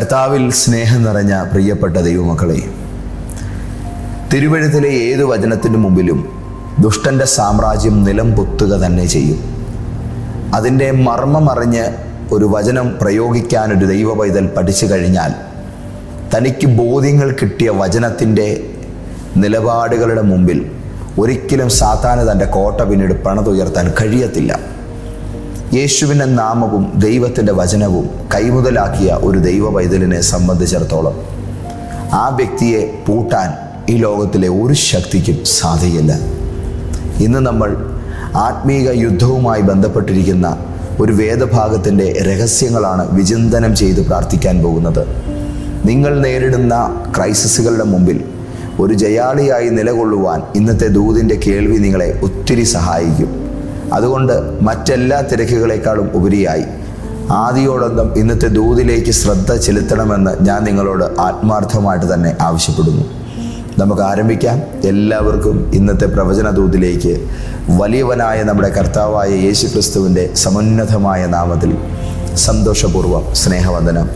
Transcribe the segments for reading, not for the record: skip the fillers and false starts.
കർത്താവിൽ സ്നേഹം നിറഞ്ഞ പ്രിയപ്പെട്ട ദൈവമക്കളെ, തിരുവെഴുത്തിലെ ഏതു വചനത്തിനു മുമ്പിലും ദുഷ്ടൻ്റെ സാമ്രാജ്യം നിലം പൊത്തുക തന്നെ ചെയ്യും. അതിൻ്റെ മർമ്മമറിഞ്ഞ് ഒരു വചനം പ്രയോഗിക്കാൻ ഒരു ദൈവ പൈതൽ പഠിച്ചു കഴിഞ്ഞാൽ തനിക്ക് ബോധ്യങ്ങൾ കിട്ടിയ വചനത്തിൻ്റെ നിലപാടുകളുടെ മുമ്പിൽ ഒരിക്കലും സാത്താന് തൻ്റെ കോട്ട പിന്നീട് പണിതുയർത്താൻ കഴിയത്തില്ല. യേശുവിൻ്റെ നാമവും ദൈവത്തിൻ്റെ വചനവും കൈമുതലാക്കിയ ഒരു ദൈവ പൈതലിനെ സംബന്ധിച്ചിടത്തോളം ആ വ്യക്തിയെ പൂട്ടാൻ ഈ ലോകത്തിലെ ഒരു ശക്തിക്കും സാധിക്കില്ല. ഇന്ന് നമ്മൾ ആത്മീക യുദ്ധവുമായി ബന്ധപ്പെട്ടിരിക്കുന്ന ഒരു വേദഭാഗത്തിൻ്റെ രഹസ്യങ്ങളാണ് വിചിന്തനം ചെയ്ത് പ്രാർത്ഥിക്കാൻ പോകുന്നത്. നിങ്ങൾ നേരിടുന്ന ക്രൈസിസുകളുടെ മുമ്പിൽ ഒരു ജയാളിയായി നിലകൊള്ളുവാൻ ഇന്നത്തെ ദൂതിൻ്റെ കേൾവി നിങ്ങളെ ഒത്തിരി സഹായിക്കും. അതുകൊണ്ട് മറ്റെല്ലാ തിരക്കുകളെക്കാളും ഉപരിയായി ആദിയോടൊപ്പം ഇന്നത്തെ ദൂതിലേക്ക് ശ്രദ്ധ ചെലുത്തണമെന്ന് ഞാൻ നിങ്ങളോട് ആത്മാർത്ഥമായിട്ട് തന്നെ ആവശ്യപ്പെടുന്നു. നമുക്ക് ആരംഭിക്കാം. എല്ലാവർക്കും ഇന്നത്തെ പ്രവചന ദൂതിലേക്ക് വലിയവനായ നമ്മുടെ കർത്താവായ യേശു ക്രിസ്തുവിൻ്റെ സമുന്നതമായ നാമത്തിൽ സന്തോഷപൂർവ്വം സ്നേഹവന്ദനം.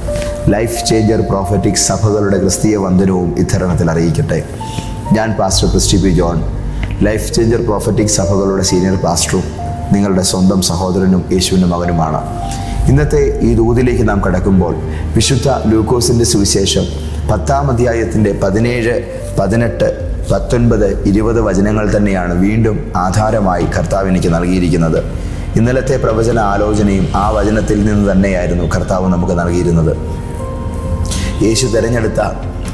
ലൈഫ് ചേഞ്ചർ പ്രോഫറ്റിക് സഭകളുടെ ക്രിസ്തീയ വന്ദനവും ഇത്തരണത്തിൽ അറിയിക്കട്ടെ. ഞാൻ pastor Christy P John, life changer prophetic സഭകളുടെ സീനിയർ പാസ്റ്ററും നിങ്ങളുടെ സ്വന്തം സഹോദരനും യേശുവിൻ്റെ മകനുമാണ്. ഇന്നത്തെ ഈ ദൂതിലേക്ക് നാം കടക്കുമ്പോൾ വിശുദ്ധ ലൂക്കോസിൻ്റെ സുവിശേഷം 10-ാം അധ്യായത്തിൻ്റെ 17, 18, 19, 20 വചനങ്ങൾ തന്നെയാണ് വീണ്ടും ആധാരമായി കർത്താവ് എനിക്ക് നൽകിയിരിക്കുന്നത്. ഇന്നലത്തെ പ്രവചന ആലോചനയും ആ വചനത്തിൽ നിന്ന് തന്നെയായിരുന്നു കർത്താവ് നമുക്ക് നൽകിയിരുന്നത്. യേശു തിരഞ്ഞെടുത്ത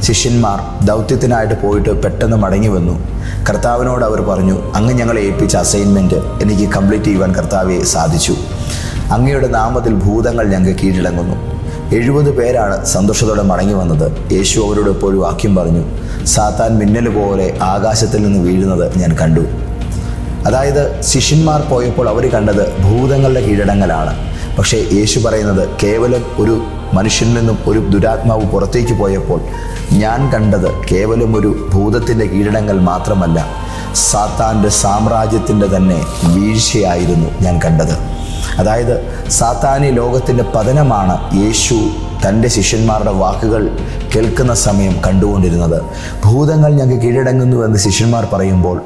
ശിഷ്യന്മാർ ദൗത്യത്തിനായിട്ട് പോയിട്ട് പെട്ടെന്ന് മടങ്ങി വന്നു. കർത്താവിനോട് അവർ പറഞ്ഞു, അങ്ങ് ഞങ്ങളെ ഏൽപ്പിച്ച അസൈൻമെൻറ്റ് എനിക്ക് കംപ്ലീറ്റ് ചെയ്യുവാൻ കർത്താവെ സാധിച്ചു. അങ്ങയുടെ നാമത്തിൽ ഭൂതങ്ങൾ ഞങ്ങൾക്ക് കീഴടങ്ങുന്നു. 70 പേരാണ് സന്തോഷത്തോടെ മടങ്ങി വന്നത്. യേശു അവരോട് എപ്പോഴും വാക്യം പറഞ്ഞു, സാത്താൻ മിന്നൽ പോലെ ആകാശത്തിൽ നിന്ന് വീഴുന്നത് ഞാൻ കണ്ടു. അതായത് ശിഷ്യന്മാർ പോയപ്പോൾ അവർ കണ്ടത് ഭൂതങ്ങളുടെ കീഴടങ്ങലാണ്. പക്ഷേ യേശു പറയുന്നത് കേവലം ഒരു മനുഷ്യനിൽ നിന്നും ഒരു ദുരാത്മാവ് പുറത്തേക്ക് പോയപ്പോൾ ഞാൻ കണ്ടത് കേവലം ഒരു ഭൂതത്തിൻ്റെ കീഴടങ്ങൽ മാത്രമല്ല, സാത്താൻ്റെ സാമ്രാജ്യത്തിൻ്റെ തന്നെ വീഴ്ചയായിരുന്നു ഞാൻ കണ്ടത്. അതായത് സാത്താനി ലോകത്തിൻ്റെ പതനമാണ് യേശു തൻ്റെ ശിഷ്യന്മാരുടെ വാക്കുകൾ കേൾക്കുന്ന സമയം കണ്ടുകൊണ്ടിരുന്നത്. ഭൂതങ്ങൾ ഞങ്ങൾക്ക് കീഴടങ്ങുന്നുവെന്ന് ശിഷ്യന്മാർ പറയുമ്പോൾ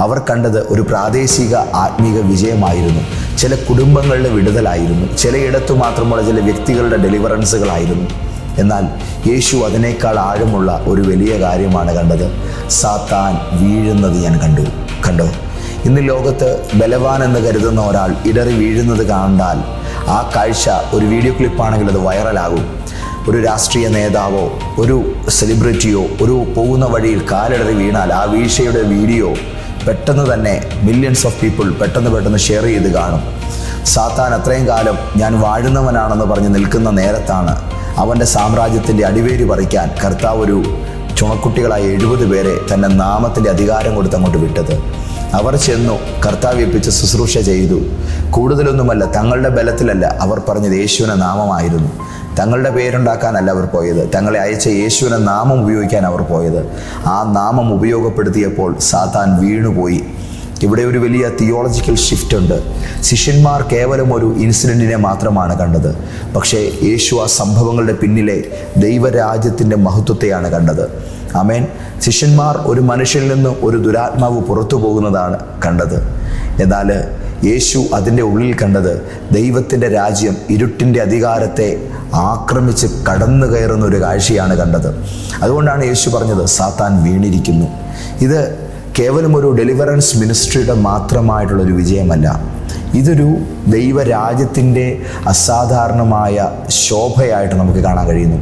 അവർ കണ്ടത് ഒരു പ്രാദേശിക ആത്മീക വിജയമായിരുന്നു. ചില കുടുംബങ്ങളുടെ വിടുതലായിരുന്നു. ചിലയിടത്തു മാത്രമുള്ള ചില വ്യക്തികളുടെ ഡെലിവറൻസുകളായിരുന്നു. എന്നാൽ യേശു അതിനേക്കാൾ ആഴമുള്ള ഒരു വലിയ കാര്യമാണ് കണ്ടത്. സാത്താൻ വീഴുന്നത് ഞാൻ കണ്ടോ? ഇന്ന് ലോകത്ത് ബലവാൻ എന്ന് കരുതുന്ന ഒരാൾ ഇടറി വീഴുന്നത് കണ്ടാൽ ആ കാഴ്ച ഒരു വീഡിയോ ക്ലിപ്പാണെങ്കിൽ അത് വൈറലാകും. ഒരു രാഷ്ട്രീയ നേതാവോ ഒരു സെലിബ്രിറ്റിയോ ഒരു പോകുന്ന വഴിയിൽ കാലിടറി വീണാൽ ആ വീഴ്ചയുടെ വീഡിയോ പെട്ടെന്ന് തന്നെ മില്യൺസ് ഓഫ് പീപ്പിൾ പെട്ടെന്ന് ഷെയർ ചെയ്ത് കാണും. സാത്താൻ അത്രയും കാലം ഞാൻ വാഴുന്നവനാണെന്ന് പറഞ്ഞ് നിൽക്കുന്ന നേരത്താണ് അവൻ്റെ സാമ്രാജ്യത്തിൻ്റെ അടിവേര് പറിക്കാൻ കർത്താവ് ഒരു ചുണക്കുട്ടികളായ 70 പേരെ തൻ്റെ നാമത്തിൻ്റെ അധികാരം കൊടുത്ത് അങ്ങോട്ട് വിട്ടത്. അവർ ചെന്നു കർത്താവ് ഏൽപ്പിച്ച് ശുശ്രൂഷ ചെയ്തു. കൂടുതലൊന്നുമല്ല, തങ്ങളുടെ ബലത്തിലല്ല, അവർ പറഞ്ഞത് യേശുവിൻ്റെ നാമമായിരുന്നു. തങ്ങളുടെ പേരുണ്ടാക്കാനല്ല അവർ പോയത്, തങ്ങളെ അയച്ച യേശുവിൻ്റെ നാമം ഉപയോഗിക്കാൻ അവർ പോയത്. ആ നാമം ഉപയോഗപ്പെടുത്തിയപ്പോൾ സാത്താൻ വീണുപോയി. ഇവിടെ ഒരു വലിയ തിയോളജിക്കൽ ഷിഫ്റ്റ് ഉണ്ട്. ശിഷ്യന്മാർ കേവലം ഒരു ഇൻസിഡൻറ്റിനെ മാത്രമാണ് കണ്ടത്. പക്ഷേ യേശു ആ സംഭവങ്ങളുടെ പിന്നിലെ ദൈവരാജ്യത്തിൻ്റെ മഹത്വത്തെയാണ് കണ്ടത്. ആമേൻ. ശിഷ്യന്മാർ ഒരു മനുഷ്യനിൽ നിന്ന് ഒരു ദുരാത്മാവ് പുറത്തു പോകുന്നതാണ് കണ്ടത്. എന്നാൽ യേശു അതിൻ്റെ ഉള്ളിൽ കണ്ടത് ദൈവത്തിൻ്റെ രാജ്യം ഇരുട്ടിൻ്റെ അധികാരത്തെ ആക്രമിച്ച് കടന്നു കയറുന്ന ഒരു കാഴ്ചയാണ് കണ്ടത്. അതുകൊണ്ടാണ് യേശു പറഞ്ഞത് സാത്താൻ വീണിരിക്കുന്നു. ഇത് കേവലം ഒരു ഡെലിവറൻസ് മിനിസ്ട്രിയുടെ മാത്രമായിട്ടുള്ളൊരു വിജയമല്ല. ഇതൊരു ദൈവരാജ്യത്തിൻ്റെ അസാധാരണമായ ശോഭയായിട്ട് നമുക്ക് കാണാൻ കഴിയുന്നു.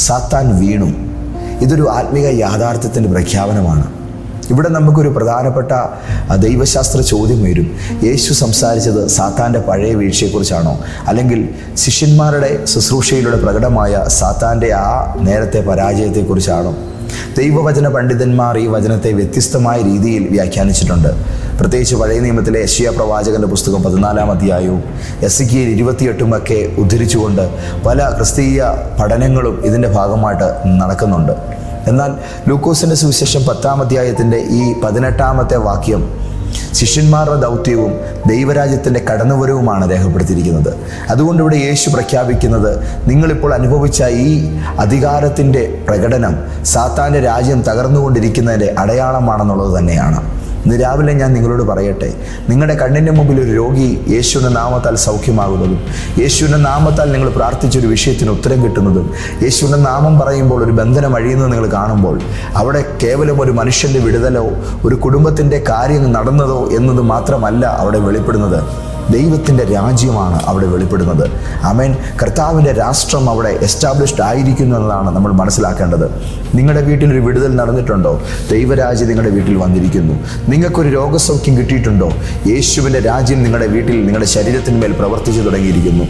സാത്താൻ വീണു. ഇതൊരു ആത്മീക യാഥാർത്ഥ്യത്തിൻ്റെ പ്രഖ്യാപനമാണ്. ഇവിടെ നമുക്കൊരു പ്രധാനപ്പെട്ട ദൈവശാസ്ത്ര ചോദ്യം വരും. യേശു സംസാരിച്ചത് സാത്താൻ്റെ പഴയ വീഴ്ചയെക്കുറിച്ചാണോ, അല്ലെങ്കിൽ ശിഷ്യന്മാരുടെ ശുശ്രൂഷയിലൂടെ പ്രകടമായ സാത്താൻ്റെ ആ നേരത്തെ പരാജയത്തെക്കുറിച്ചാണോ? ദൈവവചന പണ്ഡിതന്മാർ ഈ വചനത്തെ വ്യത്യസ്തമായ രീതിയിൽ വ്യാഖ്യാനിച്ചിട്ടുണ്ട്. പ്രത്യേകിച്ച് പഴയ നിയമത്തിലെ യെശയ്യാ പ്രവാചകൻ്റെ പുസ്തകം 14-ാം അധ്യായവും എസെക്കിയേൽ 28 ഒക്കെ ഉദ്ധരിച്ചുകൊണ്ട് പല ക്രിസ്തീയ പഠനങ്ങളും ഇതിൻ്റെ ഭാഗമായിട്ട് നടക്കുന്നുണ്ട്. എന്നാൽ ലൂക്കോസിൻ്റെ സുവിശേഷം 10-ാം അധ്യായത്തിൻ്റെ ഈ 18-ാമത്തെ വാക്യം ശിഷ്യന്മാരുടെ ദൗത്യവും ദൈവരാജ്യത്തിൻ്റെ കടന്നുവരവുമാണ് രേഖപ്പെടുത്തിയിരിക്കുന്നത്. അതുകൊണ്ട് ഇവിടെ യേശു പ്രഖ്യാപിക്കുന്നത് നിങ്ങളിപ്പോൾ അനുഭവിച്ച ഈ അധികാരത്തിൻ്റെ പ്രകടനം സാത്താൻ്റെ രാജ്യം തകർന്നുകൊണ്ടിരിക്കുന്നതിൻ്റെ അടയാളമാണെന്നുള്ളത് തന്നെയാണ്. ഇന്ന് രാവിലെ ഞാൻ നിങ്ങളോട് പറയട്ടെ, നിങ്ങളുടെ കണ്ണിൻ്റെ മുമ്പിൽ ഒരു രോഗി യേശുവിൻ്റെ നാമത്താൽ സൗഖ്യമാകുന്നതും, യേശുവിൻ്റെ നാമത്താൽ നിങ്ങൾ പ്രാർത്ഥിച്ചൊരു വിഷയത്തിന് ഉത്തരം കിട്ടുന്നതും, യേശുവിൻ്റെ നാമം പറയുമ്പോൾ ഒരു ബന്ധനം അഴിയുന്നത് നിങ്ങൾ കാണുമ്പോൾ അവിടെ കേവലം ഒരു മനുഷ്യൻ്റെ വിടുതലോ ഒരു കുടുംബത്തിൻ്റെ കാര്യം നടന്നതോ എന്നത് മാത്രമല്ല അവിടെ വെളിപ്പെടുന്നത്. ദൈവത്തിൻ്റെ രാജ്യമാണ് അവിടെ വെളിപ്പെടുന്നത്. ആമേൻ. കർത്താവിൻ്റെ രാഷ്ട്രം അവിടെ എസ്റ്റാബ്ലിഷ്ഡ് ആയിരിക്കുന്നു എന്നതാണ് നമ്മൾ മനസ്സിലാക്കേണ്ടത്. നിങ്ങളുടെ വീട്ടിലൊരു വിടുതൽ നടന്നിട്ടുണ്ടോ? ദൈവരാജ്യം നിങ്ങളുടെ വീട്ടിൽ വന്നിരിക്കുന്നു. നിങ്ങൾക്കൊരു രോഗസൗഖ്യം കിട്ടിയിട്ടുണ്ടോ? യേശുവിൻ്റെ രാജ്യം നിങ്ങളുടെ വീട്ടിൽ, നിങ്ങളുടെ ശരീരത്തിന്മേൽ പ്രവർത്തിച്ചു തുടങ്ങിയിരിക്കുന്നു.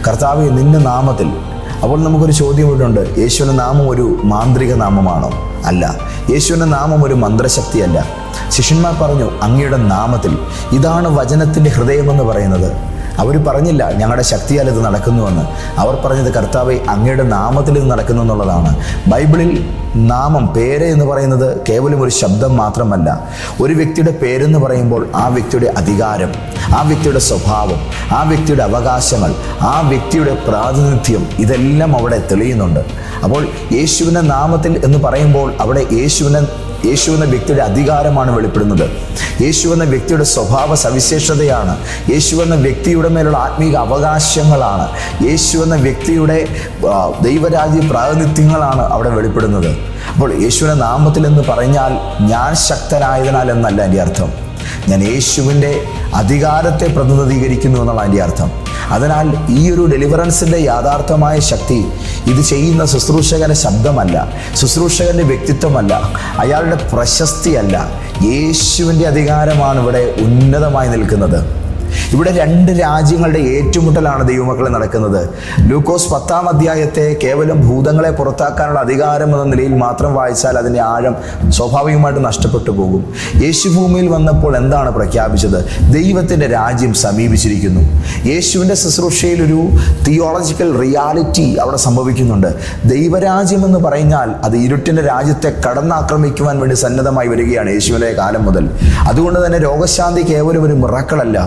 കർത്താവേ, നിന്റെ നാമത്തിൽ. അപ്പോൾ നമുക്കൊരു ചോദ്യം ഇവിടെ ഉണ്ട്. യേശുവിൻ്റെ നാമം ഒരു മാന്ത്രിക നാമമാണോ? അല്ല. യേശുവിൻ്റെ നാമം ഒരു മന്ത്രശക്തിയല്ല. ശിഷ്യന്മാർ പറഞ്ഞു, അങ്ങയുടെ നാമത്തിൽ. ഇതാണ് വചനത്തിൻ്റെ ഹൃദയമെന്ന് പറയുന്നത്. അവർ പറഞ്ഞില്ല ഞങ്ങളുടെ ശക്തിയാൽ ഇത് നടക്കുന്നുവെന്ന്. അവർ പറഞ്ഞത് കർത്താവേ, അങ്ങയുടെ നാമത്തിൽ ഇത് നടക്കുന്നു എന്നുള്ളതാണ്. ബൈബിളിൽ നാമം, പേര് എന്ന് പറയുന്നത് കേവലം ഒരു ശബ്ദം മാത്രമല്ല. ഒരു വ്യക്തിയുടെ പേരെന്ന് പറയുമ്പോൾ ആ വ്യക്തിയുടെ അധികാരം, ആ വ്യക്തിയുടെ സ്വഭാവം, ആ വ്യക്തിയുടെ അവകാശങ്ങൾ, ആ വ്യക്തിയുടെ പ്രാതിനിധ്യം, ഇതെല്ലാം അവിടെ തെളിയുന്നുണ്ട്. അപ്പോൾ യേശുവിൻ്റെ നാമത്തിൽ എന്ന് പറയുമ്പോൾ അവിടെ യേശു എന്ന വ്യക്തിയുടെ അധികാരമാണ് വെളിപ്പെടുന്നത്. യേശു എന്ന വ്യക്തിയുടെ സ്വഭാവ സവിശേഷതയാണ്. യേശു എന്ന വ്യക്തിയുടെ മേലുള്ള ആത്മീക അവകാശങ്ങളാണ്. യേശു എന്ന വ്യക്തിയുടെ ദൈവരാജ്യ പ്രാതിനിധ്യങ്ങളാണ് അവിടെ വെളിപ്പെടുന്നത്. അപ്പോൾ യേശുവിൻ്റെ നാമത്തിൽ എന്ന് പറഞ്ഞാൽ ഞാൻ ശക്തനായതിനാൽ എന്നല്ല എൻ്റെ അർത്ഥം. ഞാൻ യേശുവിൻ്റെ അധികാരത്തെ പ്രതിനിധീകരിക്കുന്നു എന്നുള്ള എൻ്റെ അർത്ഥം. അതിനാൽ ഈ ഒരു ഡെലിവറൻസിൻ്റെ യാഥാർത്ഥമായ ശക്തി ഇത് ചെയ്യുന്ന ശുശ്രൂഷകൻ്റെ ശബ്ദമല്ല, ശുശ്രൂഷകൻ്റെ വ്യക്തിത്വമല്ല, അയാളുടെ പ്രശസ്തിയല്ല. യേശുവിൻ്റെ അധികാരമാണ് ഇവിടെ ഉന്നതമായി നിൽക്കുന്നത്. ഇവിടെ രണ്ട് രാജ്യങ്ങളുടെ ഏറ്റുമുട്ടലാണ് ദൈവമക്കളെ നടക്കുന്നത്. ലൂക്കോസ് 10-ാം അധ്യായത്തെ കേവലം ഭൂതങ്ങളെ പുറത്താക്കാനുള്ള അധികാരം എന്ന നിലയിൽ മാത്രം വായിച്ചാൽ അതിൻ്റെ ആഴം സ്വാഭാവികമായിട്ട് നഷ്ടപ്പെട്ടു പോകും. യേശു ഭൂമിയിൽ വന്നപ്പോൾ എന്താണ് പ്രഖ്യാപിച്ചത്? ദൈവത്തിൻ്റെ രാജ്യം സമീപിച്ചിരിക്കുന്നു. യേശുവിൻ്റെ ശുശ്രൂഷയിൽ ഒരു തിയോളജിക്കൽ റിയാലിറ്റി അവിടെ സംഭവിക്കുന്നുണ്ട്. ദൈവരാജ്യം എന്ന് പറഞ്ഞാൽ അത് ഇരുട്ടിൻ്റെ രാജ്യത്തെ കടന്നാക്രമിക്കുവാൻ വേണ്ടി സന്നദ്ധമായി വരികയാണ് യേശുവിൻ്റെ കാലം മുതൽ. അതുകൊണ്ട് തന്നെ രോഗശാന്തി കേവലം ഒരു മിറാക്കിളല്ല.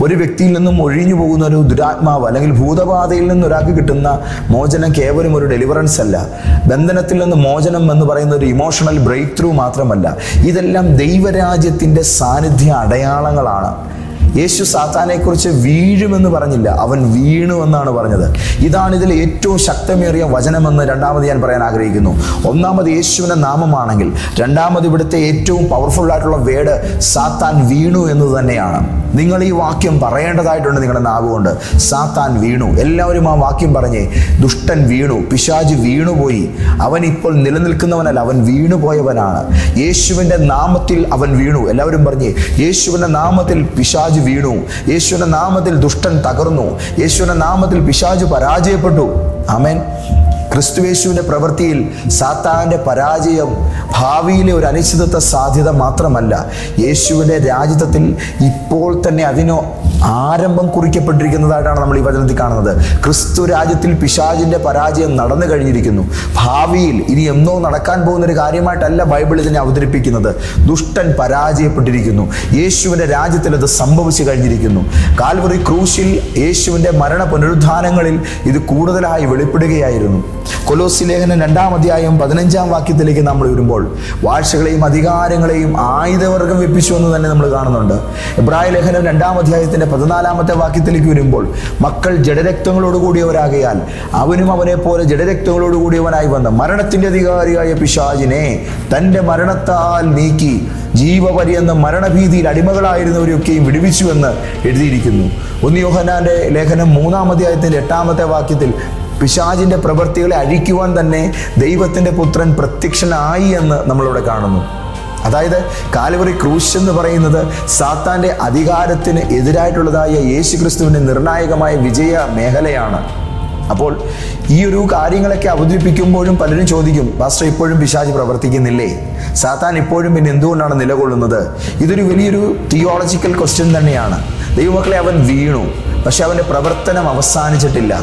ഒരു വ്യക്തിയിൽ നിന്നും ഒഴിഞ്ഞു പോകുന്ന ഒരു ദുരാത്മാവ് അല്ലെങ്കിൽ ഭൂതബാധയിൽ നിന്ന് ഒരാൾക്ക് കിട്ടുന്ന മോചനം കേവലം ഒരു ഡെലിവറൻസ് അല്ല. ബന്ധനത്തിൽ നിന്ന് മോചനം എന്ന് പറയുന്ന ഒരു ഇമോഷണൽ ബ്രേക്ക് ത്രൂ മാത്രമല്ല. ഇതെല്ലാം ദൈവരാജ്യത്തിൻ്റെ സാന്നിധ്യ അടയാളങ്ങളാണ്. യേശു സാത്താനെക്കുറിച്ച് വീഴുമെന്ന് പറഞ്ഞില്ല, അവൻ വീണു എന്നാണ് പറഞ്ഞത്. ഇതാണ് ഇതിൽ ഏറ്റവും ശക്തമേറിയ വചനമെന്ന് രണ്ടാമത് ഞാൻ പറയാൻ ആഗ്രഹിക്കുന്നു. ഒന്നാമത് യേശുവിൻ്റെ നാമമാണെങ്കിൽ, രണ്ടാമത് ഇവിടുത്തെ ഏറ്റവും പവർഫുൾ ആയിട്ടുള്ള വേർഡ് സാത്താൻ വീണു എന്നത് തന്നെയാണ്. നിങ്ങൾ ഈ വാക്യം പറയേണ്ടതായിട്ടുണ്ട് നിങ്ങളുടെ നാവുകൊണ്ട്. സാത്താൻ വീണു. എല്ലാവരും ആ വാക്യം പറഞ്ഞേ. ദുഷ്ടൻ വീണു, പിശാച് വീണുപോയി. അവൻ ഇപ്പോൾ നിലനിൽക്കുന്നവനല്ല, അവൻ വീണുപോയവനാണ്. യേശുവിൻ്റെ നാമത്തിൽ അവൻ വീണു. എല്ലാവരും പറഞ്ഞേ, യേശുവിൻ്റെ നാമത്തിൽ പിശാച് വീണു. യേശുവിൻ്റെ നാമത്തിൽ ദുഷ്ടൻ തകർന്നു. യേശുവിൻ്റെ നാമത്തിൽ പിശാച് പരാജയപ്പെട്ടു. ആമേൻ. ക്രിസ്തുയേശുവിൻ്റെ പ്രവൃത്തിയിൽ സാത്താൻ്റെ പരാജയം ഭാവിയിലെ ഒരു അനിശ്ചിതത്വ സാധ്യത മാത്രമല്ല, യേശുവിൻ്റെ രാജ്യത്വത്തിൽ ഇപ്പോൾ തന്നെ അതിനോ ആരംഭം കുറിക്കപ്പെട്ടിരിക്കുന്നതായിട്ടാണ് നമ്മൾ ഈ വചനത്തിൽ കാണുന്നത്. ക്രിസ്തു രാജ്യത്തിൽ പിശാചിൻ്റെ പരാജയം നടന്നു കഴിഞ്ഞിരിക്കുന്നു. ഭാവിയിൽ ഇനി എന്നോ നടക്കാൻ പോകുന്നൊരു കാര്യമായിട്ടല്ല ബൈബിൾ ഇതിനെ അവതരിപ്പിക്കുന്നത്. ദുഷ്ടൻ പരാജയപ്പെട്ടിരിക്കുന്നു. യേശുവിൻ്റെ രാജ്യത്തിൽ അത് സംഭവിച്ചു കഴിഞ്ഞിരിക്കുന്നു. കാൽവറി ക്രൂശിൽ യേശുവിൻ്റെ മരണ പുനരുദ്ധാനങ്ങളിൽ ഇത് കൂടുതലായി വെളിപ്പെടുകയായിരുന്നു. കൊലോസി ലേഖനം 2-ാം അധ്യായം 15-ാം വാക്യത്തിലേക്ക് നമ്മൾ വരുമ്പോൾ വാഴ്ചകളെയും അധികാരങ്ങളെയും ആയുധവർഗം വെപ്പിച്ചു എന്ന് തന്നെ നമ്മൾ കാണുന്നുണ്ട്. എബ്രായ ലേഖനം 2-ാം അധ്യായത്തിൻ്റെ 14-ാമത്തെ വാക്യത്തിലേക്ക് വരുമ്പോൾ മക്കൾ ജഡരക്തങ്ങളോടുകൂടിയവരാകയാൽ അവനും അവനെ പോലെ ജഡരക്തങ്ങളോടുകൂടിയവനായി വന്ന് മരണത്തിൻ്റെ അധികാരിയായ പിശാചിനെ തൻ്റെ മരണത്താൽ നീക്കി ജീവപര്യന്തം മരണഭീതിയിൽ അടിമകളായിരുന്നവരെയൊക്കെയും വിടുവിച്ചുവെന്ന് എഴുതിയിരിക്കുന്നു. 1 യോഹന്നാന്റെ ലേഖനം 3-ാം അധ്യായത്തിൻ്റെ 8-ാമത്തെ വാക്യത്തിൽ പിശാചിൻ്റെ പ്രവൃത്തികളെ അഴിക്കുവാൻ തന്നെ ദൈവത്തിൻ്റെ പുത്രൻ പ്രത്യക്ഷനായി എന്ന് നമ്മളിവിടെ കാണുന്നു. അതായത് കാൽവറി ക്രൂശ് എന്ന് പറയുന്നത് സാത്താൻ്റെ അധികാരത്തിന് എതിരായിട്ടുള്ളതായ യേശു ക്രിസ്തുവിൻ്റെ നിർണായകമായ വിജയ മേഖലയാണ്. അപ്പോൾ ഈ ഒരു കാര്യങ്ങളൊക്കെ അവതരിപ്പിക്കുമ്പോഴും പലരും ചോദിക്കും, പാസ്റ്റർ ഇപ്പോഴും പിശാച് പ്രവർത്തിക്കുന്നില്ലേ? സാത്താൻ ഇപ്പോഴും പിന്നെ എന്തുകൊണ്ടാണ് നിലകൊള്ളുന്നത്? ഇതൊരു വലിയൊരു തിയോളജിക്കൽ ക്വസ്റ്റ്യൻ തന്നെയാണ്. ദൈവമക്കളെ, അവൻ വീണു, പക്ഷെ അവൻ്റെ പ്രവർത്തനം അവസാനിച്ചിട്ടില്ല.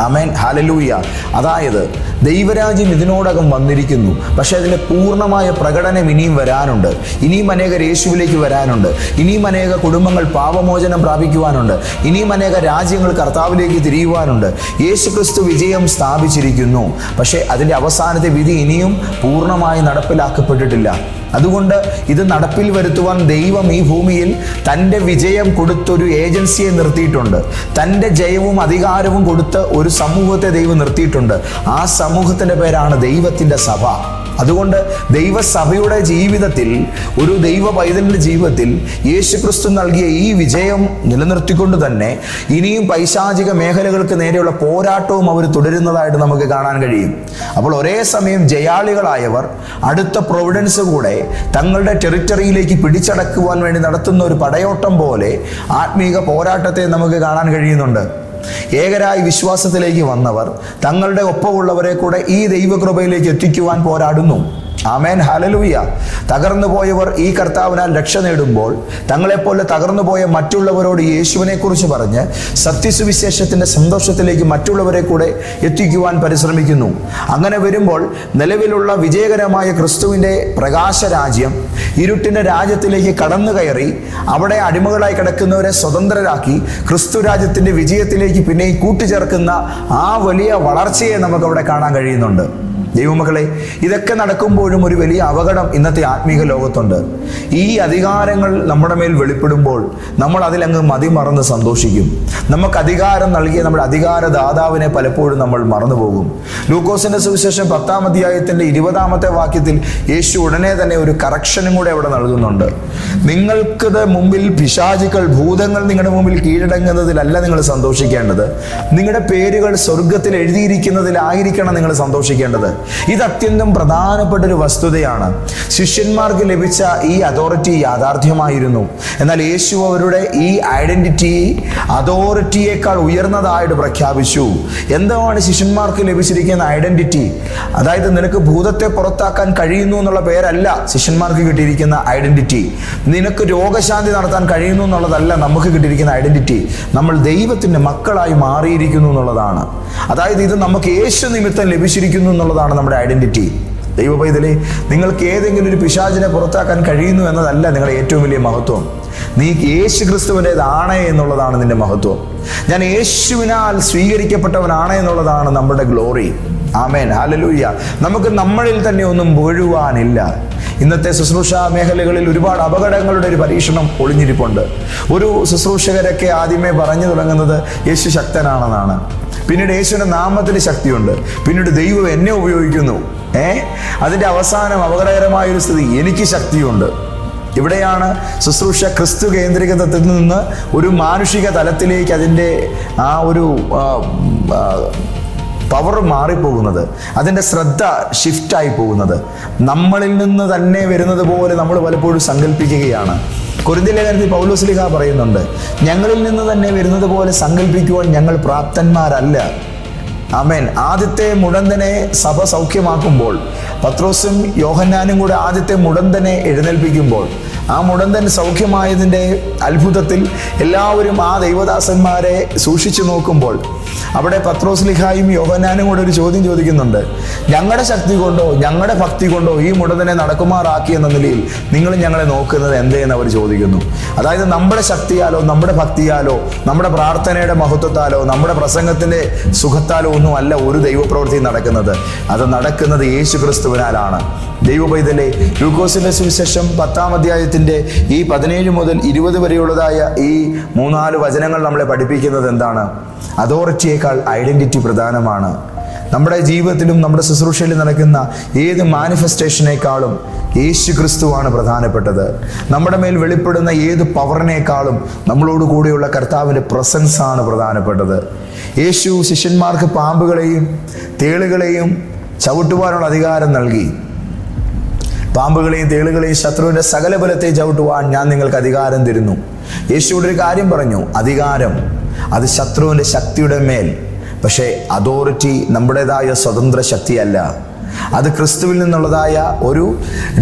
ആമേൻ, ഹല്ലേലൂയ. അതായത് ദൈവരാജ്യം ഇതിനോടകം വന്നിരിക്കുന്നു. പക്ഷെ അതിൻ്റെ പൂർണ്ണമായ പ്രകടനം ഇനിയും വരാനുണ്ട്. ഇനിയും അനേകർ യേശുവിലേക്ക് വരാനുണ്ട്. ഇനിയും അനേക കുടുംബങ്ങൾ പാപമോചനം പ്രാപിക്കുവാനുണ്ട്. ഇനിയും അനേക രാജ്യങ്ങൾ കർത്താവിലേക്ക് തിരിയുവാനുണ്ട്. യേശുക്രിസ്തു വിജയം സ്ഥാപിച്ചിരിക്കുന്നു. പക്ഷേ അതിൻ്റെ അവസാനത്തെ വിധി ഇനിയും പൂർണ്ണമായി നടപ്പിലാക്കപ്പെട്ടിട്ടില്ല. അതുകൊണ്ട് ഇത് നടപ്പിൽ വരുത്തുവാൻ ദൈവം ഈ ഭൂമിയിൽ തൻ്റെ വിജയം കൊടുത്തൊരു ഏജൻസിയെ നിർത്തിയിട്ടുണ്ട്. തൻ്റെ ജയവും അധികാരവും കൊടുത്ത് ഒരു സമൂഹത്തെ ദൈവം നിർത്തിയിട്ടുണ്ട്. ആ സമൂഹത്തിൻ്റെ പേരാണ് ദൈവത്തിൻ്റെ സഭ. അതുകൊണ്ട് ദൈവസഭയുടെ ജീവിതത്തിൽ, ഒരു ദൈവ പൈതലിൻ്റെ ജീവിതത്തിൽ യേശുക്രിസ്തു നൽകിയ ഈ വിജയം നിലനിർത്തിക്കൊണ്ട് തന്നെ ഇനിയും പൈശാചിക മേഖലകൾക്ക് നേരെയുള്ള പോരാട്ടവും അവർ തുടരുന്നതായിട്ട് നമുക്ക് കാണാൻ കഴിയും. അപ്പോൾ ഒരേ സമയം ജയാളികളായവർ അടുത്ത പ്രൊവിഡൻസ് കൂടെ തങ്ങളുടെ ടെറിറ്ററിയിലേക്ക് പിടിച്ചടക്കുവാൻ വേണ്ടി നടത്തുന്ന ഒരു പടയോട്ടം പോലെ ആത്മീക പോരാട്ടത്തെ നമുക്ക് കാണാൻ കഴിയുന്നുണ്ട്. ഏകരായി വിശ്വാസത്തിലേക്ക് വന്നവർ തങ്ങളുടെ ഒപ്പമുള്ളവരെ കൂടെ ഈ ദൈവകൃപയിലേക്ക് എത്തിക്കുവാൻ പോരാടുന്നു. ആമേൻ, ഹല്ലേലൂയ. തകർന്നു പോയവർ ഈ കർത്താവിനാൽ രക്ഷ നേടുമ്പോൾ തങ്ങളെപ്പോലെ തകർന്നു പോയ മറ്റുള്ളവരോട് യേശുവിനെ കുറിച്ച് പറഞ്ഞ് സത്യസുവിശേഷത്തിന്റെ സന്തോഷത്തിലേക്ക് മറ്റുള്ളവരെ കൂടെ എത്തിക്കുവാൻ പരിശ്രമിക്കുന്നു. അങ്ങനെ വരുമ്പോൾ നിലവിലുള്ള വിജയകരമായ ക്രിസ്തുവിൻ്റെ പ്രകാശരാജ്യം ഇരുട്ടിൻ്റെ രാജ്യത്തിലേക്ക് കടന്നു കയറി അവിടെ അടിമകളായി കിടക്കുന്നവരെ സ്വതന്ത്രരാക്കി ക്രിസ്തു രാജ്യത്തിൻ്റെ വിജയത്തിലേക്ക് പിന്നെയും കൂട്ടിച്ചേർക്കുന്ന ആ വലിയ വളർച്ചയെ നമുക്കവിടെ കാണാൻ കഴിയുന്നുണ്ട്. ദൈവമക്കളെ, ഇതൊക്കെ നടക്കുമ്പോഴും ഒരു വലിയ അപകടം ഇന്നത്തെ ആത്മീക ലോകത്തുണ്ട്. ഈ അധികാരങ്ങൾ നമ്മുടെ മേൽ വെളിപ്പെടുമ്പോൾ നമ്മൾ അതിലങ്ങ് മതിമറന്ന് സന്തോഷിക്കും. നമുക്ക് അധികാരം നൽകിയ നമ്മുടെ അധികാരദാതാവിനെ പലപ്പോഴും നമ്മൾ മറന്നുപോകും. ലൂക്കോസിന്റെ സുവിശേഷം 10-ാം അധ്യായത്തിന്റെ 20-ാമത്തെ വാക്യത്തിൽ യേശു ഉടനെ തന്നെ ഒരു കറക്ഷനും കൂടെ അവിടെ നൽകുന്നുണ്ട്. നിങ്ങൾക്കത് മുമ്പിൽ പിശാചുക്കൾ, ഭൂതങ്ങൾ നിങ്ങളുടെ മുമ്പിൽ കീഴടങ്ങുന്നതിലല്ല നിങ്ങൾ സന്തോഷിക്കേണ്ടത്. നിങ്ങളുടെ പേരുകൾ സ്വർഗത്തിൽ എഴുതിയിരിക്കുന്നതിലായിരിക്കണം നിങ്ങൾ സന്തോഷിക്കേണ്ടത്. ഇത് അത്യന്തം പ്രധാനപ്പെട്ട ഒരു വസ്തുതയാണ്. ശിഷ്യന്മാർക്ക് ലഭിച്ച ഈ അതോറിറ്റി യാഥാർത്ഥ്യമായിരുന്നു. എന്നാൽ യേശു അവരുടെ ഈ ഐഡന്റിറ്റി അതോറിറ്റിയേക്കാൾ ഉയർന്നതായിട്ട് പ്രഖ്യാപിച്ചു. എന്താണ് ശിഷ്യന്മാർക്ക് ലഭിച്ചിരിക്കുന്ന ഐഡന്റിറ്റി? അതായത് നിനക്ക് ഭൂതത്തെ പുറത്താക്കാൻ കഴിയുന്നു എന്നുള്ള പേരല്ല ശിഷ്യന്മാർക്ക് കിട്ടിയിരിക്കുന്ന ഐഡന്റിറ്റി. നിനക്ക് രോഗശാന്തി നടത്താൻ കഴിയുന്നു എന്നുള്ളതല്ല നമുക്ക് കിട്ടിയിരിക്കുന്ന ഐഡന്റിറ്റി. നമ്മൾ ദൈവത്തിൻ്റെ മക്കളായി മാറിയിരിക്കുന്നു എന്നുള്ളതാണ്. അതായത് ഇത് നമുക്ക് യേശു നിമിത്തം ലഭിച്ചിരിക്കുന്നു എന്നുള്ളതാണ് നമ്മുടെ ഐഡന്റിറ്റി. ദൈവ പൈതലേ, നിങ്ങൾക്ക് ഏതെങ്കിലും ഒരു പിശാചിനെ പുറത്താക്കാൻ കഴിയുന്നു എന്നതല്ല നിങ്ങളുടെ ഏറ്റവും വലിയ മഹത്വം. നീ യേശു ക്രിസ്തുവിൻ്റെതാണ് എന്നുള്ളതാണ് നിന്റെ മഹത്വം. ഞാൻ യേശുവിനാൽ സ്വീകരിക്കപ്പെട്ടവനാണ് എന്നുള്ളതാണ് നമ്മുടെ ഗ്ലോറി. ആമേൻ, ഹല്ലേലൂയ. നമുക്ക് നമ്മളിൽ തന്നെ ഒന്നും പുകഴുവാനില്ല. ഇന്നത്തെ ശുശ്രൂഷ മേഖലകളിൽ ഒരുപാട് അപകടങ്ങളുടെ ഒരു പരീക്ഷണം ഒളിഞ്ഞിരിപ്പുണ്ട്. ഒരു ശുശ്രൂഷകരൊക്കെ ആദ്യമേ പറഞ്ഞു തുടങ്ങുന്നത് യേശു ശക്തനാണെന്നാണ്. പിന്നീട് യേശുവിൻ്റെ നാമത്തിൽ ശക്തിയുണ്ട്. പിന്നീട് ദൈവം എന്നെ ഉപയോഗിക്കുന്നു. അതിൻ്റെ അവസാനം അപകടകരമായൊരു സ്ഥിതി, എനിക്ക് ശക്തിയുണ്ട്. ഇവിടെയാണ് ശുശ്രൂഷ ക്രിസ്തു കേന്ദ്രീകൃതത്തിൽ നിന്ന് ഒരു മാനുഷിക തലത്തിലേക്ക് അതിൻ്റെ ആ ഒരു പവർ മാറിപ്പോകുന്നത്, അതിൻ്റെ ശ്രദ്ധ ഷിഫ്റ്റായി പോകുന്നത്. നമ്മളിൽ നിന്ന് തന്നെ വരുന്നത് പോലെ നമ്മൾ പലപ്പോഴും സങ്കല്പിക്കുകയാണ്. കൊരിന്ത്യർ ലേഖനത്തിൽ പൗലോസ് ശ്ലീഹ പറയുന്നുണ്ട്, ഞങ്ങളിൽ നിന്ന് തന്നെ വരുന്നത് പോലെ സങ്കല്പിക്കുവാൻ ഞങ്ങൾ പ്രാപ്തന്മാരല്ല. ആമേൻ. ആദ്യത്തെ മുടന്തനെ സഭ സൗഖ്യമാക്കുമ്പോൾ, പത്രോസും യോഹന്നാനും കൂടെ ആദ്യത്തെ മുടന്തനെ എഴുന്നേൽപ്പിക്കുമ്പോൾ, ആ മുടന്തൻ സൗഖ്യമായതിൻ്റെ അത്ഭുതത്തിൽ എല്ലാവരും ആ ദൈവദാസന്മാരെ സൂക്ഷിച്ചു നോക്കുമ്പോൾ അവിടെ പത്രോസ് ലിഹായും യോഹന്നാനും കൂടെ ഒരു ചോദ്യം ചോദിക്കുന്നുണ്ട്. ഞങ്ങളുടെ ശക്തി കൊണ്ടോ ഞങ്ങളുടെ ഭക്തി കൊണ്ടോ ഈ മുടന്തനെ നടക്കുമാറാക്കി എന്ന നിലയിൽ നിങ്ങൾ ഞങ്ങളെ നോക്കുന്നത് എന്തേന്ന് അവർ ചോദിക്കുന്നു. അതായത് നമ്മുടെ ശക്തിയാലോ നമ്മുടെ ഭക്തിയാലോ നമ്മുടെ പ്രാർത്ഥനയുടെ മഹത്വത്താലോ നമ്മുടെ പ്രസംഗത്തിൻ്റെ സുഖത്താലോ ഒന്നും അല്ല ഒരു ദൈവപ്രവൃത്തി നടക്കുന്നത്. അത് നടക്കുന്നത് യേശു ക്രിസ്തുവിനാലാണ്. ദൈവ പൈതലേ, ലൂക്കോസിന്റെ സുവിശേഷം 10-ാം അധ്യായത്തിന്റെ ഈ 17 മുതൽ 20 വരെയുള്ളതായ ഈ 3-4 വചനങ്ങൾ നമ്മളെ പഠിപ്പിക്കുന്നത് എന്താണ്? അതോറിറ്റിയേക്കാൾ ഐഡന്റിറ്റി പ്രധാനമാണ്. നമ്മുടെ ജീവിതത്തിലും നമ്മുടെ ശുശ്രൂഷയിലും നടക്കുന്ന ഏത് മാനിഫെസ്റ്റേഷനേക്കാളും യേശു ക്രിസ്തുവാണ് പ്രധാനപ്പെട്ടത്. നമ്മുടെ മേൽ വെളിപ്പെടുന്ന ഏത് പവറിനേക്കാളും നമ്മളോട് കൂടെയുള്ള കർത്താവിൻ്റെ പ്രസൻസ് ആണ് പ്രധാനപ്പെട്ടത്. യേശു ശിഷ്യന്മാർക്ക് പാമ്പുകളെയും തേളുകളെയും ചവിട്ടുവാനുള്ള അധികാരം നൽകി. പാമ്പുകളെയും തേളുകളെയും ശത്രുവിൻ്റെ സകല ബലത്തെ ചവിട്ടുവാൻ ഞാൻ നിങ്ങൾക്ക് അധികാരം തരുന്നു. യേശുവിടെ ഒരു കാര്യം പറഞ്ഞു, അധികാരം അത് ശത്രുവിൻ്റെ ശക്തിയുടെ മേൽ. പക്ഷേ അതോറിറ്റി നമ്മുടേതായ സ്വതന്ത്ര ശക്തിയല്ല, അത് ക്രിസ്തുവിൽ നിന്നുള്ളതായ ഒരു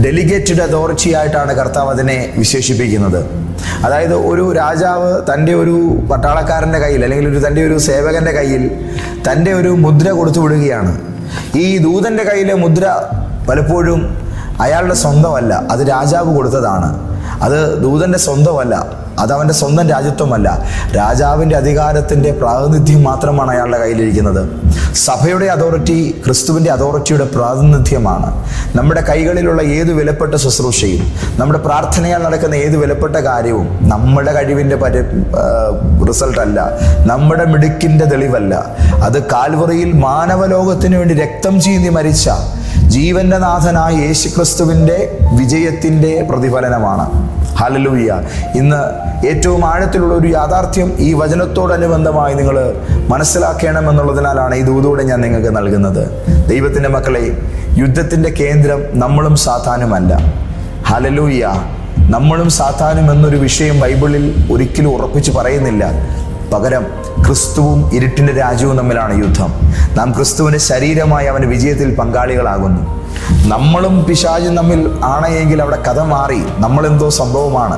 ഡെലിഗേറ്റഡ് അതോറിറ്റി ആയിട്ടാണ് കർത്താവ് അതിനെ വിശേഷിപ്പിക്കുന്നത്. അതായത് ഒരു രാജാവ് തൻ്റെ ഒരു പട്ടാളക്കാരൻ്റെ കയ്യിൽ അല്ലെങ്കിൽ തൻ്റെ ഒരു സേവകൻ്റെ കയ്യിൽ തൻ്റെ ഒരു മുദ്ര കൊടുത്തു വിടുകയാണ്. ഈ ദൂതൻ്റെ കയ്യിലെ മുദ്ര പലപ്പോഴും അയാളുടെ സ്വന്തമല്ല, അത് രാജാവ് കൊടുത്തതാണ്. അത് ദൂതൻ്റെ സ്വന്തമല്ല, അത് അവൻ്റെ സ്വന്തം രാജ്യത്വമല്ല. രാജാവിൻ്റെ അധികാരത്തിൻ്റെ പ്രാതിനിധ്യം മാത്രമാണ് അയാളുടെ കയ്യിലിരിക്കുന്നത്. സഭയുടെ അതോറിറ്റി ക്രിസ്തുവിൻ്റെ അതോറിറ്റിയുടെ പ്രാതിനിധ്യമാണ്. നമ്മുടെ കൈകളിലുള്ള ഏത് വിലപ്പെട്ട ശുശ്രൂഷയും, നമ്മുടെ പ്രാർത്ഥനയാൽ നടക്കുന്ന ഏത് വിലപ്പെട്ട കാര്യവും നമ്മുടെ കഴിവിൻ്റെ റിസൾട്ട് അല്ല, നമ്മുടെ മിടുക്കിൻ്റെ തെളിവല്ല. അത് കാൽവറിയിൽ മാനവലോകത്തിന് വേണ്ടി രക്തം ചീന്തി മരിച്ച ജീവന്റെ നാഥനായ യേശുക്രിസ്തുവിൻ്റെ വിജയത്തിൻ്റെ പ്രതിഫലനമാണ്. ഹല്ലേലൂയ. ഇന്ന് ഏറ്റവും ആഴത്തിലുള്ള ഒരു യാഥാർത്ഥ്യം ഈ വചനത്തോടനുബന്ധമായി നിങ്ങൾ മനസ്സിലാക്കണമെന്നുള്ളതിനാലാണ് ഈ ദൂതോടെ ഞാൻ നിങ്ങൾക്ക് നൽകുന്നത്. ദൈവത്തിൻ്റെ മക്കളെ, യുദ്ധത്തിൻ്റെ കേന്ദ്രം നമ്മളും സാത്താനുമല്ല. ഹല്ലേലൂയ. നമ്മളും സാത്താനും എന്നൊരു വിഷയം ബൈബിളിൽ ഒരിക്കലും ഉറപ്പിച്ച് പറയുന്നില്ല. പകരം ക്രിസ്തുവും ഇരുട്ടിൻ്റെ രാജ്യവും തമ്മിലാണ് യുദ്ധം. നാം ക്രിസ്തുവിൻ്റെ ശരീരമായി അവൻ്റെ വിജയത്തിൽ പങ്കാളികളാകുന്നു. നമ്മളും പിശാചും തമ്മിൽ ആണെങ്കിൽ അവിടെ കഥ മാറി, നമ്മളെന്തോ സംഭവമാണ്.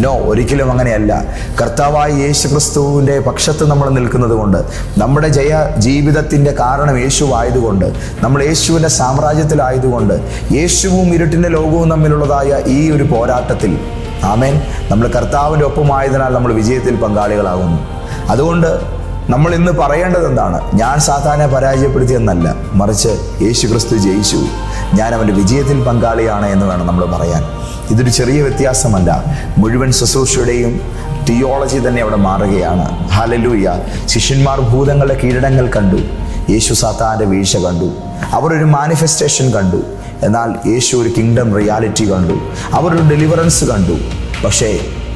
നോ, ഒരിക്കലും അങ്ങനെയല്ല. കർത്താവായ യേശു ക്രിസ്തുവിൻ്റെ പക്ഷത്ത് നമ്മൾ നിൽക്കുന്നത് കൊണ്ട്, നമ്മുടെ ജീവിതത്തിൻ്റെ കാരണം യേശു ആയതുകൊണ്ട്, നമ്മൾ യേശുവിൻ്റെ സാമ്രാജ്യത്തിലായതുകൊണ്ട്, യേശുവും ഇരുട്ടിൻ്റെ ലോകവും തമ്മിലുള്ളതായ ഈ ഒരു പോരാട്ടത്തിൽ ആമേൻ, നമ്മൾ കർത്താവിൻ്റെ ഒപ്പമായതിനാൽ നമ്മൾ വിജയത്തിൽ പങ്കാളികളാകുന്നു. അതുകൊണ്ട് നമ്മൾ ഇന്ന് പറയേണ്ടത് എന്താണ്? ഞാൻ സാത്താനെ പരാജയപ്പെടുത്തിയെന്നല്ല, മറിച്ച് യേശു ക്രിസ്തു ജയിച്ചു, ഞാൻ അവൻ്റെ വിജയത്തിൽ പങ്കാളിയാണ് എന്ന് വേണം നമ്മൾ പറയാൻ. ഇതൊരു ചെറിയ വ്യത്യാസമല്ല, മുഴുവൻ ശുശ്രൂഷയുടെയും തിയോളജി തന്നെ അവിടെ മാറുകയാണ്. ഹല്ലേലൂയ. ശിഷ്യന്മാർ ഭൂതങ്ങളുടെ കീഴടങ്ങൾ കണ്ടു, യേശു സാത്താൻ്റെ വീഴ്ച കണ്ടു. അവർ ഒരു മാനിഫെസ്റ്റേഷൻ കണ്ടു. എന്നാൽ യേശു ഒരു കിങ്ഡം റിയാലിറ്റി കണ്ടു. അവരൊരു ഡെലിവറൻസ് കണ്ടു. പക്ഷേ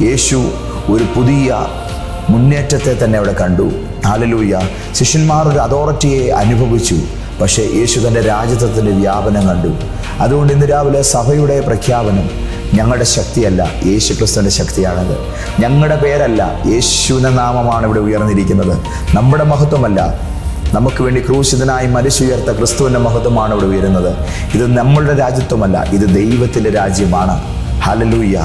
യേശു ഒരു പുതിയ മുന്നേറ്റത്തെ തന്നെ അവിടെ കണ്ടു. ഹല്ലേലൂയ. ശിഷ്യന്മാർ ഒരു അതോറിറ്റിയെ അനുഭവിച്ചു. പക്ഷേ യേശു തൻ്റെ രാജ്യത്വത്തിൻ്റെ വ്യാപനം കണ്ടു. അതുകൊണ്ട് ഇന്ന് രാവിലെ സഭയുടെ പ്രഖ്യാപനം, ഞങ്ങളുടെ ശക്തിയല്ല, യേശു ക്രിസ്തുവിൻ്റെ ശക്തിയാണത്. ഞങ്ങളുടെ പേരല്ല, യേശുവിൻ്റെ നാമമാണ് ഇവിടെ ഉയർന്നിരിക്കുന്നത്. നമ്മുടെ മഹത്വമല്ല, നമുക്ക് വേണ്ടി ക്രൂശിതനായി മരിച്ചുയർത്ത ക്രിസ്തുവിൻ്റെ മഹത്വമാണ് ഇവിടെ ഉയരുന്നത്. ഇത് നമ്മളുടെ രാജ്യത്വമല്ല, ഇത് ദൈവത്തിൻ്റെ രാജ്യമാണ്. ഹല്ലേലൂയ.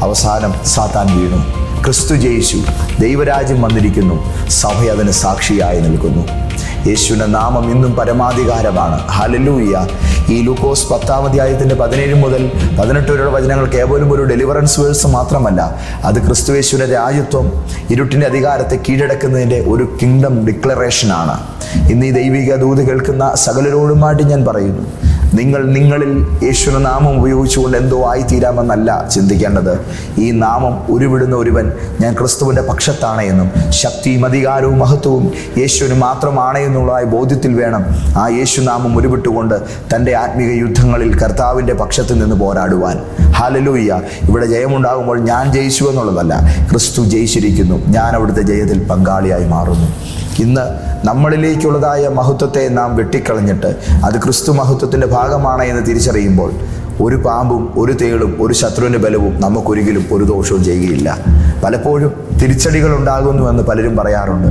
അവസാനം സാത്താൻ വീണു, ക്രിസ്തു ജയിച്ചു, ദൈവരാജ്യം വന്നിരിക്കുന്നു, സഭ അതിന് സാക്ഷിയായി നിൽക്കുന്നു. യേശുവിൻ്റെ നാമം ഇന്നും പരമാധികാരമാണ്. ഹല്ലേലൂയ. ഈ ലൂക്കോസ് 10-ാം അധ്യായത്തിൻ്റെ 17 മുതൽ 18 വരെയുള്ള വചനങ്ങൾ കേവലം ഒരു ഡെലിവറൻസ് വേഴ്സ് മാത്രമല്ല, അത് ക്രിസ്തുയേശുവിൻ്റെ രാജ്യത്വം, ഇരുട്ടിൻ്റെ അധികാരത്തെ കീഴടക്കുന്നതിൻ്റെ ഒരു കിങ്ഡം ഡിക്ലറേഷനാണ്. ഇന്ന് ഈ ദൈവിക ദൂത് കേൾക്കുന്ന സകലരോടുമായിട്ട് ഞാൻ പറയുന്നു, നിങ്ങളിൽ യേശുവിൻ്റെ നാമം ഉപയോഗിച്ചുകൊണ്ട് എന്തോ ആയിത്തീരാമെന്നല്ല ചിന്തിക്കേണ്ടത്. ഈ നാമം ഉരുവിടുന്ന ഒരുവൻ ഞാൻ ക്രിസ്തുവിൻ്റെ പക്ഷത്താണ് എന്നും ശക്തിയും അധികാരവും മഹത്വവും യേശുവിന് മാത്രമാണ് എന്നുള്ളതായ ബോധ്യത്തിൽ വേണം ആ യേശുനാമം ഉരുവിട്ടുകൊണ്ട് തൻ്റെ ആത്മീക യുദ്ധങ്ങളിൽ കർത്താവിൻ്റെ പക്ഷത്ത് നിന്ന് പോരാടുവാൻ. ഹല്ലേലൂയ. ഇവിടെ ജയമുണ്ടാകുമ്പോൾ ഞാൻ ജയിച്ചു എന്നുള്ളതല്ല, ക്രിസ്തു ജയിച്ചിരിക്കുന്നു, ഞാൻ അവിടുത്തെ ജയത്തിൽ പങ്കാളിയായി മാറുന്നു. ഇന്ന് നമ്മളിലേക്കുള്ളതായ മഹത്വത്തെ നാം വെട്ടിക്കളഞ്ഞിട്ട് അത് ക്രിസ്തു മഹത്വത്തിൻ്റെ ഭാഗമാണ് എന്ന് തിരിച്ചറിയുമ്പോൾ ഒരു പാമ്പും ഒരു തേളും ഒരു ശത്രുവിൻ്റെ ബലവും നമുക്കൊരിക്കലും ഒരു ദോഷവും ചെയ്യുകയില്ല. പലപ്പോഴും തിരിച്ചടികൾ ഉണ്ടാകുന്നുവെന്ന് പലരും പറയാറുണ്ട്.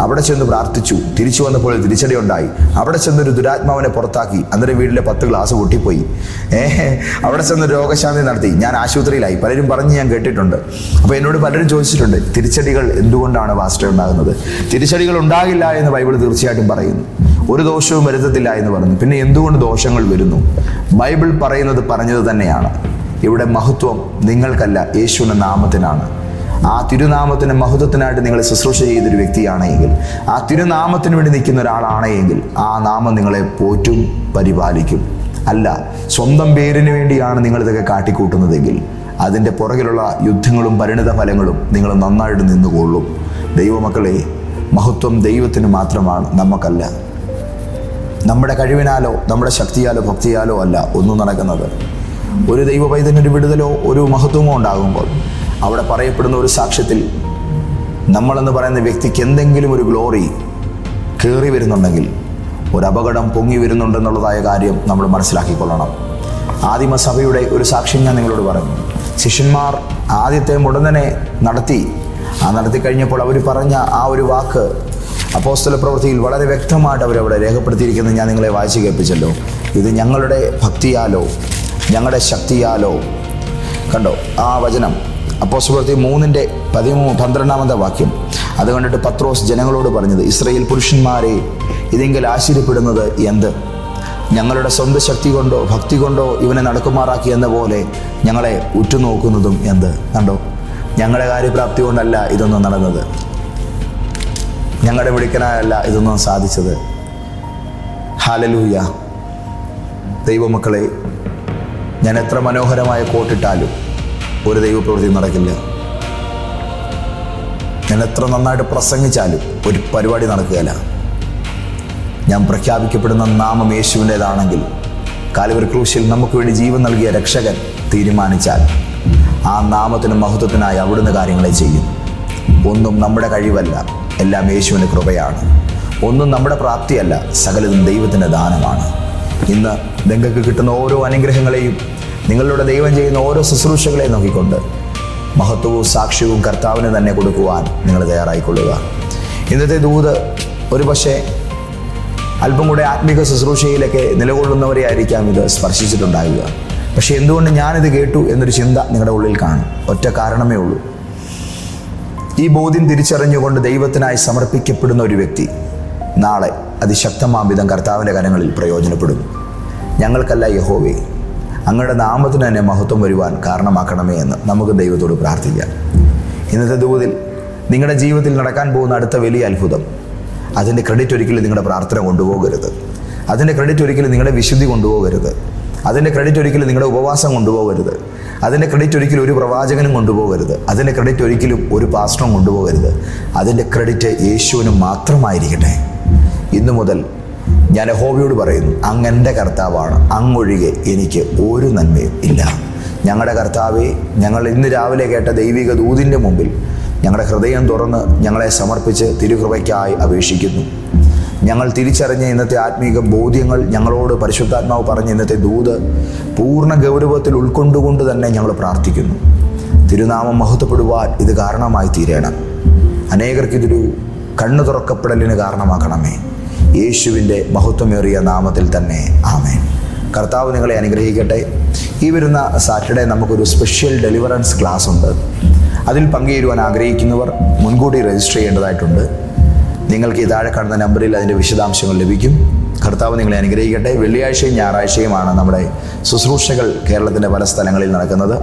അവിടെ ചെന്ന് പ്രാർത്ഥിച്ചു, തിരിച്ചു വന്നപ്പോൾ തിരിച്ചടി ഉണ്ടായി. അവിടെ ചെന്നൊരു ദുരാത്മാവിനെ പുറത്താക്കി, അന്നേരം വീട്ടിലെ 10 ഗ്ലാസ് പൊട്ടിപ്പോയി. അവിടെ ചെന്ന് രോഗശാന്തി നടത്തി, ഞാൻ ആശുപത്രിയിലായി, പലരും പറഞ്ഞ് ഞാൻ കേട്ടിട്ടുണ്ട്. അപ്പോൾ എന്നോട് പലരും ചോദിച്ചിട്ടുണ്ട്, തിരിച്ചടികൾ എന്തുകൊണ്ടാണ് പാസ്റ്റർ ഉണ്ടാകുന്നത്? തിരിച്ചടികൾ ഉണ്ടാകില്ല എന്ന് ബൈബിൾ തീർച്ചയായിട്ടും പറയുന്നു. ഒരു ദോഷവും വരുത്തത്തില്ല എന്ന് പറഞ്ഞു. പിന്നെ എന്തുകൊണ്ട് ദോഷങ്ങൾ വരുന്നു? ബൈബിൾ പറഞ്ഞത് തന്നെയാണ്. ഇവിടെ മഹത്വം നിങ്ങൾക്കല്ല, യേശുവിൻ്റെ നാമത്തിനാണ്. ആ തിരുനാമത്തിൻ്റെ മഹത്വത്തിനായിട്ട് നിങ്ങൾ ശുശ്രൂഷ ചെയ്തൊരു വ്യക്തിയാണെങ്കിൽ, ആ തിരുനാമത്തിന് വേണ്ടി നിൽക്കുന്ന ഒരാളാണെങ്കിൽ, ആ നാമം നിങ്ങളെ പോറ്റും പരിപാലിക്കും. അല്ല, സ്വന്തം പേരിന് വേണ്ടിയാണ് നിങ്ങളിതൊക്കെ കാട്ടിക്കൂട്ടുന്നതെങ്കിൽ അതിൻ്റെ പുറകിലുള്ള യുദ്ധങ്ങളും പരിണിത ഫലങ്ങളും നിങ്ങൾ നന്നായിട്ട് നിന്നുകൊള്ളും. ദൈവമക്കളെ, മഹത്വം ദൈവത്തിന് മാത്രമാണ്, നമുക്കല്ല. നമ്മുടെ കഴിവിനാലോ നമ്മുടെ ശക്തിയാലോ ഭക്തിയാലോ അല്ല ഒന്നും നടക്കുന്നത്. ഒരു ദൈവ പൈതലിനൊരു വിടുതലോ ഒരു മഹത്വമോ ഉണ്ടാകുമ്പോൾ അവിടെ പറയപ്പെടുന്ന ഒരു സാക്ഷ്യത്തിൽ നമ്മളെന്ന് പറയുന്ന വ്യക്തിക്ക് എന്തെങ്കിലും ഒരു ഗ്ലോറി കയറി വരുന്നുണ്ടെങ്കിൽ, ഒരു അപകടം പൊങ്ങി വരുന്നുണ്ടെന്നുള്ളതായ കാര്യം നമ്മൾ മനസ്സിലാക്കിക്കൊള്ളണം. ആദിമസഭയുടെ ഒരു സാക്ഷ്യം ഞാൻ നിങ്ങളോട് പറഞ്ഞു. ശിഷ്യന്മാർ ആദ്യത്തെ മുടന്തനെ നടത്തി കഴിഞ്ഞപ്പോൾ അവർ പറഞ്ഞ ആ ഒരു വാക്ക് അപ്പോസ്തല പ്രവൃത്തിയിൽ വളരെ വ്യക്തമായിട്ട് അവരവിടെ രേഖപ്പെടുത്തിയിരിക്കുന്നത് ഞാൻ നിങ്ങളെ വായിച്ച് കേൾപ്പിച്ചല്ലോ. ഇത് ഞങ്ങളുടെ ഭക്തിയാലോ ഞങ്ങളുടെ ശക്തിയാലോ. കണ്ടോ ആ വചനം? അപ്പോസ്തല പ്രവൃത്തി 3:12 വാക്യം. അത് കണ്ടിട്ട് പത്രോസ് ജനങ്ങളോട് പറഞ്ഞത്, ഇസ്രായേൽ പുരുഷന്മാരെ, ഇതെങ്കിൽ ആശ്ചര്യപ്പെടുന്നത് എന്ത്? ഞങ്ങളുടെ സ്വന്തം ശക്തി കൊണ്ടോ ഭക്തി കൊണ്ടോ ഇവനെ നടക്കുമാറാക്കി എന്ന പോലെ ഞങ്ങളെ ഉറ്റുനോക്കുന്നതും എന്ത്? കണ്ടോ, ഞങ്ങളുടെ കാര്യപ്രാപ്തി കൊണ്ടല്ല ഇതൊന്നും നടന്നത്, ഞങ്ങളുടെ മിടുക്കനായല്ല ഇതൊന്നും സാധിച്ചത്. ഹല്ലേലൂയ. ദൈവമക്കളെ, ഞാൻ എത്ര മനോഹരമായ കോട്ടിട്ടാലും ഒരു ദൈവപ്രവൃത്തി നടക്കില്ല. ഞാൻ എത്ര നന്നായിട്ട് പ്രസംഗിച്ചാലും ഒരു പരിപാടി നടക്കുകയില്ല. ഞാൻ പ്രഖ്യാപിക്കപ്പെടുന്ന നാമം യേശുവിൻ്റേതാണെങ്കിൽ, കാൽവരി ക്രൂശിൽ നമുക്ക് വേണ്ടി ജീവൻ നൽകിയ രക്ഷകൻ തീരുമാനിച്ചാൽ ആ നാമത്തിന് മഹത്വത്തിനായി അവിടുന്ന് കാര്യങ്ങളെ ചെയ്യും. ഒന്നും നമ്മുടെ കഴിവല്ല, എല്ലാം യേശുവിൻ്റെ കൃപയാണ്. ഒന്നും നമ്മുടെ പ്രാപ്തിയല്ല, സകലതും ദൈവത്തിൻ്റെ ദാനമാണ്. ഇന്ന് നിങ്ങൾക്ക് കിട്ടുന്ന ഓരോ അനുഗ്രഹങ്ങളെയും നിങ്ങളുടെ ദൈവം ചെയ്യുന്ന ഓരോ ശുശ്രൂഷകളെയും നോക്കിക്കൊണ്ട് മഹത്വവും സാക്ഷ്യവും കർത്താവിന് തന്നെ കൊടുക്കുവാൻ നിങ്ങൾ തയ്യാറായിക്കൊള്ളുക. ഇന്നത്തെ ദൂത് ഒരുപക്ഷെ അല്പം കൂടെ ആത്മീക ശുശ്രൂഷയിലൊക്കെ നിലകൊള്ളുന്നവരെ ആയിരിക്കാം ഇത് സ്പർശിച്ചിട്ടുണ്ടാകുക. പക്ഷെ എന്തുകൊണ്ട് ഞാനിത് കേട്ടു എന്നൊരു ചിന്ത നിങ്ങളുടെ ഉള്ളിൽ കാണും. ഒറ്റ കാരണമേ ഉള്ളൂ. ഈ ബോധ്യം തിരിച്ചറിഞ്ഞുകൊണ്ട് ദൈവത്തിനായി സമർപ്പിക്കപ്പെടുന്ന ഒരു വ്യക്തി നാളെ അതിശക്തമാംവിധം കർത്താവിൻ്റെ കരങ്ങളിൽ പ്രയോജനപ്പെടും. ഞങ്ങൾക്കല്ല യഹോവേ, അങ്ങയുടെ നാമത്തിന് തന്നെ മഹത്വം വരുവാൻ കാരണമാക്കണമേ എന്ന് നമുക്ക് ദൈവത്തോട് പ്രാർത്ഥിക്കാം. ഇന്നത്തെ ദൂതിൽ നിങ്ങളുടെ ജീവിതത്തിൽ നടക്കാൻ പോകുന്ന അടുത്ത വലിയ അത്ഭുതം, അതിൻ്റെ ക്രെഡിറ്റ് ഒരിക്കലും നിങ്ങളുടെ പ്രാർത്ഥന കൊണ്ടുപോകരുത്. അതിൻ്റെ ക്രെഡിറ്റ് ഒരിക്കലും നിങ്ങളുടെ വിശുദ്ധി കൊണ്ടുപോകരുത്. അതിൻ്റെ ക്രെഡിറ്റ് ഒരിക്കലും നിങ്ങളുടെ ഉപവാസം കൊണ്ടുപോകരുത്. അതിൻ്റെ ക്രെഡിറ്റ് ഒരിക്കലും ഒരു പ്രവാചകനും കൊണ്ടുപോകരുത്. അതിൻ്റെ ക്രെഡിറ്റ് ഒരിക്കലും ഒരു പാസ്റ്ററും കൊണ്ടുപോകരുത്. അതിൻ്റെ ക്രെഡിറ്റ് യേശുവിന് മാത്രമായിരിക്കട്ടെ. ഇന്നു മുതൽ ഞാൻ യഹോവയോട് പറയുന്നു, അങ്ങ് എൻ്റെ കർത്താവാണ്, അങ്ങൊഴികെ എനിക്ക് ഒരു നന്മയും ഇല്ല. ഞങ്ങളുടെ കർത്താവെ, ഞങ്ങൾ ഇന്ന് രാവിലെ കേട്ട ദൈവിക ദൂതിൻ്റെ മുമ്പിൽ ഞങ്ങളുടെ ഹൃദയം തുറന്ന് ഞങ്ങളെ സമർപ്പിച്ച് തിരുകൃപയ്ക്കായി അപേക്ഷിക്കുന്നു. ഞങ്ങൾ തിരിച്ചറിഞ്ഞ ഇന്നത്തെ ആത്മീക ബോധ്യങ്ങൾ ഞങ്ങളോട് പരിശുദ്ധാത്മാവ് പറഞ്ഞ ഇന്നത്തെ ദൂത് പൂർണ്ണ ഗൗരവത്തിൽ ഉൾക്കൊണ്ടുകൊണ്ട് തന്നെ ഞങ്ങൾ പ്രാർത്ഥിക്കുന്നു. തിരുനാമം മഹത്വപ്പെടുവാൻ ഇത് കാരണമായി തീരണം. അനേകർക്കിതൊരു കണ്ണു തുറക്കപ്പെടലിന് കാരണമാക്കണമേ. യേശുവിൻ്റെ മഹത്വമേറിയ നാമത്തിൽ തന്നെ ആമേൻ. കർത്താവ് നിങ്ങളെ അനുഗ്രഹിക്കട്ടെ. ഈ വരുന്ന സാറ്റർഡേ നമുക്കൊരു സ്പെഷ്യൽ ഡെലിവറൻസ് ക്ലാസ് ഉണ്ട്. അതിൽ പങ്കുചേരുവാൻ ആഗ്രഹിക്കുന്നവർ മുൻകൂട്ടി രജിസ്റ്റർ ചെയ്യേണ്ടതായിട്ടുണ്ട്. നിങ്ങൾക്ക് ഈ താഴെ കാണുന്ന നമ്പറിൽ അതിൻ്റെ വിശദാംശങ്ങൾ ലഭിക്കും. കർത്താവ് നിങ്ങളെ അനുഗ്രഹിക്കട്ടെ. വെള്ളിയാഴ്ചയും ഞായറാഴ്ചയുമാണ് നമ്മുടെ ശുശ്രൂഷകൾ കേരളത്തിൻ്റെ പല സ്ഥലങ്ങളിൽ നടക്കുന്നത്.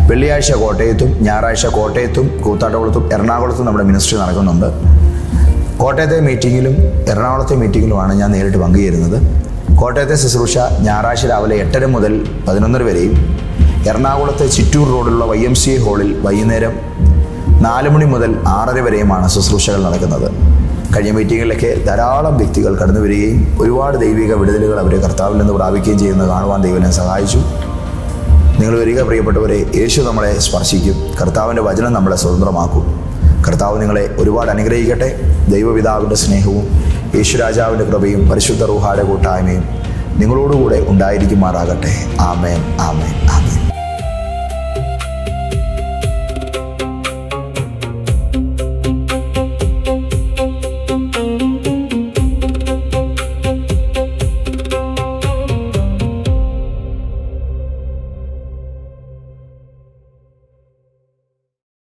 വെള്ളിയാഴ്ച കോട്ടയത്തും ഞായറാഴ്ച കോട്ടയത്തും കൂത്താട്ടകുളത്തും എറണാകുളത്തും നമ്മുടെ മിനിസ്ട്രി നടക്കുന്നുണ്ട്. കോട്ടയത്തെ മീറ്റിങ്ങിലും എറണാകുളത്തെ മീറ്റിങ്ങിലുമാണ് ഞാൻ നേരിട്ട് പങ്കുചേരുന്നത്. കോട്ടയത്തെ ശുശ്രൂഷ ഞായറാഴ്ച രാവിലെ 8:30 മുതൽ 11:00 വരെയും എറണാകുളത്തെ ചിറ്റൂർ റോഡിലുള്ള YMCA ഹാളിൽ വൈകുന്നേരം 4 മണി മുതൽ 6:30 വരെയുമാണ് ശുശ്രൂഷകൾ നടക്കുന്നത്. കഴിഞ്ഞ മീറ്റിങ്ങിലൊക്കെ ധാരാളം വ്യക്തികൾ കടന്നു വരികയും ഒരുപാട് ദൈവിക വിടുതലുകൾ അവർ കർത്താവിൽ നിന്ന് പ്രാപിക്കുകയും ചെയ്യുന്നത് കാണുവാൻ ദൈവം സഹായിച്ചു. നിങ്ങൾ വരിക പ്രിയപ്പെട്ടവരെ. യേശു നമ്മളെ സ്പർശിക്കും. കർത്താവിൻ്റെ വചനം നമ്മളെ സ്വതന്ത്രമാക്കും. കർത്താവ് നിങ്ങളെ ഒരുപാട് അനുഗ്രഹിക്കട്ടെ. ദൈവപിതാവിൻ്റെ സ്നേഹവും യേശുരാജാവിൻ്റെ കൃപയും പരിശുദ്ധ റൂഹായുടെ കൂട്ടായ്മയും നിങ്ങളോടുകൂടെ ഉണ്ടായിരിക്കുമാറാകട്ടെ. ആമേൻ, ആമേൻ, ആമേൻ.